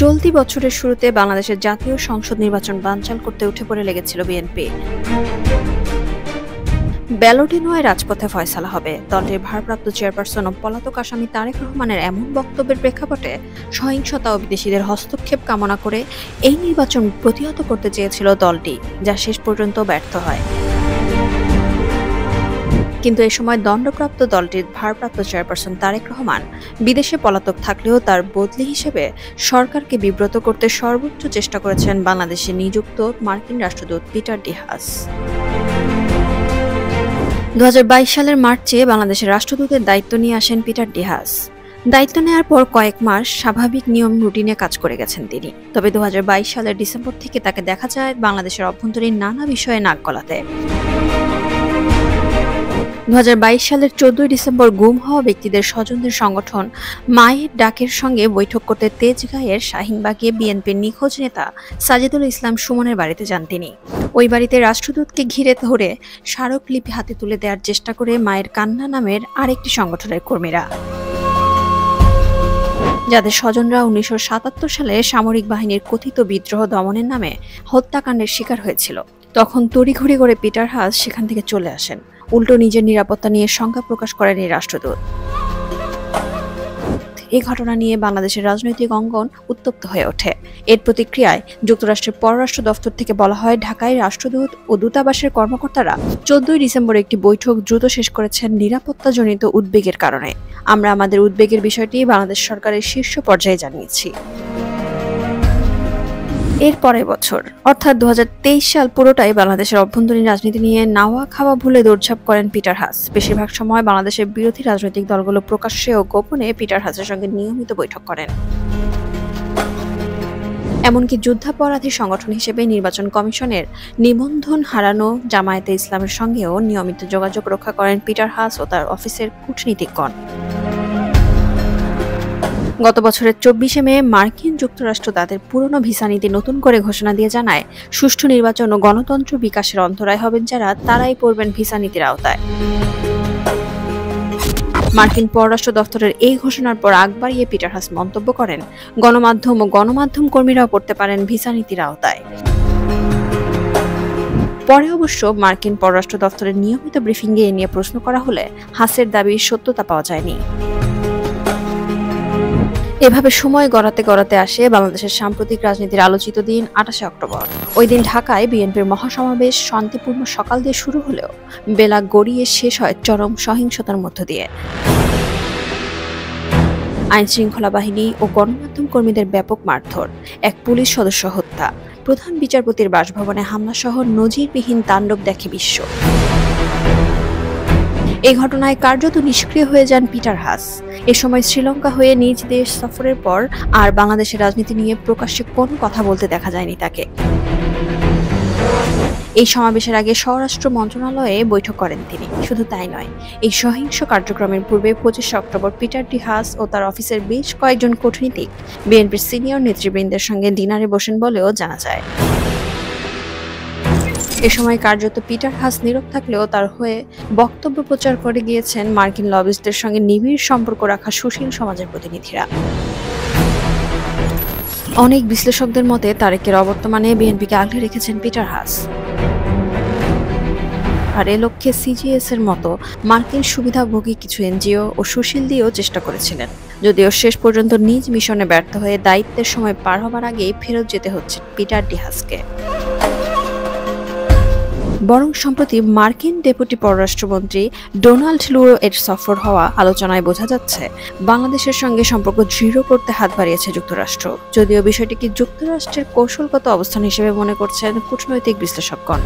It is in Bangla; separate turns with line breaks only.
চলতি বছরের শুরুতে বাংলাদেশের জাতীয় সংসদ নির্বাচন বানচাল করতে উঠে পড়ে লেগেছিল বিএনপি। ব্যালটে নয় রাজপথে ফয়সালা হবে। দলটির ভারপ্রাপ্ত চেয়ারপারসন ও পলাতক আসামি তারেক রহমানের এমন বক্তব্যের প্রেক্ষাপটে সহিংসতা ও বিদেশিদের হস্তক্ষেপ কামনা করে এই নির্বাচন প্রতিহত করতে চেয়েছিল দলটি, যা শেষ পর্যন্ত ব্যর্থ হয়। কিন্তু এ সময় দণ্ডপ্রাপ্ত দলটির ভারপ্রাপ্ত চেয়ারপারসন তারেক রহমান বিদেশে পলাতক থাকলেও তার বদলি হিসেবে সরকারকে বিব্রত করতে সর্বোচ্চ চেষ্টা করেছেন বাংলাদেশে নিযুক্ত মার্কিন রাষ্ট্রদূত পিটার ডি হাস। 2022 সালের মার্চে বাংলাদেশের রাষ্ট্রদূতের দায়িত্ব নিয়ে আসেন পিটার ডি হাস। দায়িত্ব নেওয়ার পর কয়েক মাস স্বাভাবিক নিয়ম রুটিনে কাজ করে গেছেন তিনি। তবে 2022 সালের ডিসেম্বর থেকে তাকে দেখা যায় বাংলাদেশের অভ্যন্তরীণ নানা বিষয়ে নাক গলাতে। 2022 সালের 14 ডিসেম্বর গুম হওয়া ব্যক্তিদের স্বজনদের সংগঠন মায়ের ডাকের সঙ্গে বৈঠক করতে তেজগাঁয়ের শাহিনবাগে বিএনপির নিখোঁজ নেতা সাজিদুল ইসলাম সুমনের বাড়িতে যান তিনি। ওই বাড়িতে রাষ্ট্রদূতকে ঘিরে ধরে স্মারকলিপি হাতে তুলে দেওয়ার চেষ্টা করে মায়ের কান্না নামের আরেকটি সংগঠনের কর্মীরা, যাদের স্বজনরা 1977 সালে সামরিক বাহিনীর কথিত বিদ্রোহ দমনের নামে হত্যাকাণ্ডের শিকার হয়েছিল। তখন তড়িঘড়ি করে পিটার হাস সেখান থেকে চলে আসেন। উল্টো নিজের নিরাপত্তা নিয়ে শঙ্কা প্রকাশ করেন এই রাষ্ট্রদূত। এই ঘটনা নিয়ে বাংলাদেশের রাজনৈতিক অঙ্গন উত্তপ্ত হয়ে ওঠে। এর প্রতিক্রিয়ায় যুক্তরাষ্ট্রের পররাষ্ট্র দফতর থেকে বলা হয়, ঢাকায় রাষ্ট্রদূত ও দূতাবাসের কর্মকর্তারা 14 ডিসেম্বর একটি বৈঠক দ্রুত শেষ করেছেন নিরাপত্তাজনিত উদ্বেগের কারণে। আমরা আমাদের উদ্বেগের বিষয়টি বাংলাদেশ সরকারের শীর্ষ পর্যায়ে জানিয়েছি। এর পরের বছর অর্থাৎ 2023 সাল পুরোটাই বাংলাদেশের অভ্যন্তরীণ রাজনীতি নিয়ে নাওয়া খাওয়া ভুলে দৌড়ঝাঁপ করেন পিটার হাস। বেশিরভাগ সময় বাংলাদেশের বিরোধী রাজনৈতিক দলগুলো প্রকাশ্যে ও গোপনে পিটার হাসের সঙ্গে নিয়মিত বৈঠক করেন। এমনকি যুদ্ধাপরাধী সংগঠন হিসেবে নির্বাচন কমিশনের নিবন্ধন হারানো জামায়াতে ইসলামের সঙ্গেও নিয়মিত যোগাযোগ রক্ষা করেন পিটার হাস ও তার অফিসের কূটনীতিকগণ। গত বছরের 24 মে মার্কিন যুক্তরাষ্ট্র তাদের পুরনো ভিসা নীতি নতুন করে ঘোষণা দিয়ে জানায়, সুষ্ঠু নির্বাচন ও গণতন্ত্র বিকাশের অন্তরায় হবেন যারা, তারাই পড়বেন ভিসা নীতির আওতায়। মার্কিন পররাষ্ট্র দফতরের এই ঘোষণার পর আগ বাড়িয়ে পিটার হাস মন্তব্য করেন, গণমাধ্যম ও গণমাধ্যম কর্মীরাও পড়তে পারেন ভিসা নীতির আওতায়। পরে অবশ্য মার্কিন পররাষ্ট্র দফতরের নিয়মিত ব্রিফিংয়ে এ নিয়ে প্রশ্ন করা হলে হাসের দাবির সত্যতা পাওয়া যায়নি। এভাবে সময় গড়াতে গড়াতে আসে বাংলাদেশের সাম্প্রতিক রাজনীতির আলোচিত দিন 28 অক্টোবর। ওই দিন ঢাকায় বিএনপির মহাসমাবেশ শান্তিপূর্ণ সকাল দিয়ে শুরু হলেও বেলা গড়িয়ে শেষ হয় চরম সহিংসতার মধ্য দিয়ে। আইন শৃঙ্খলা বাহিনী ও গণমাধ্যম কর্মীদের ব্যাপক মারধর, এক পুলিশ সদস্য হত্যা, প্রধান বিচারপতির বাসভবনে হামলা সহ নজিরবিহীন তাণ্ডব দেখে বিশ্ব। এই ঘটনায় কার্যত নিষ্ক্রিয় হয়ে যান পিটার হাস। এ সময় শ্রীলঙ্কা হয়ে নিজ দেশ সফরের পর আর বাংলাদেশের রাজনীতি নিয়ে প্রকাশ্যে কোনো কথা বলতে দেখা যায়নি তাকে। এই সমাবেশের আগে স্বরাষ্ট্র মন্ত্রণালয়ে বৈঠক করেন তিনি। শুধু তাই নয়, এই সহিংস কার্যক্রমের পূর্বে 25 অক্টোবর পিটার ডি হাস ও তার অফিসের বেশ কয়েকজন কূটনীতিক বিএনপির সিনিয়র নেতৃবৃন্দের সঙ্গে ডিনারে বসেন বলেও জানা যায়। এ সময় কার্যত পিটার হাস নীরব থাকলেও তার হয়ে বক্তব্য প্রচার করে গিয়েছেন মার্কিন লবিস্টদের সঙ্গে নিবিড় সম্পর্ক রাখা সুশীল সমাজের প্রতিনিধিরা। অনেক বিশ্লেষকদের মতে তারেকের অবর্তমানে বিএনপিকে আগলে রেখেছেন পিটার হাস। আর এ লক্ষ্যে সিজিএস এর মতো মার্কিন সুবিধাভোগী কিছু এনজিও ও সুশীল দিয়েও চেষ্টা করেছিলেন, যদিও শেষ পর্যন্ত নিজ মিশনে ব্যর্থ হয়ে দায়িত্বের সময় পার হবার আগেই ফেরত যেতে হচ্ছে পিটার ডি হাসকে। বরং সম্প্রতি মার্কিন ডেপুটি পররাষ্ট্রমন্ত্রী ডোনাল্ড লু এর সফর হওয়া আলোচনায় বোঝা যাচ্ছে বাংলাদেশের সঙ্গে সম্পর্ক দৃঢ় করতে হাত বাড়িয়েছে যুক্তরাষ্ট্র, যদিও বিষয়টিকে যুক্তরাষ্ট্রের কৌশলগত অবস্থান হিসেবে মনে করছেন কূটনৈতিক বিশ্লেষকগণ।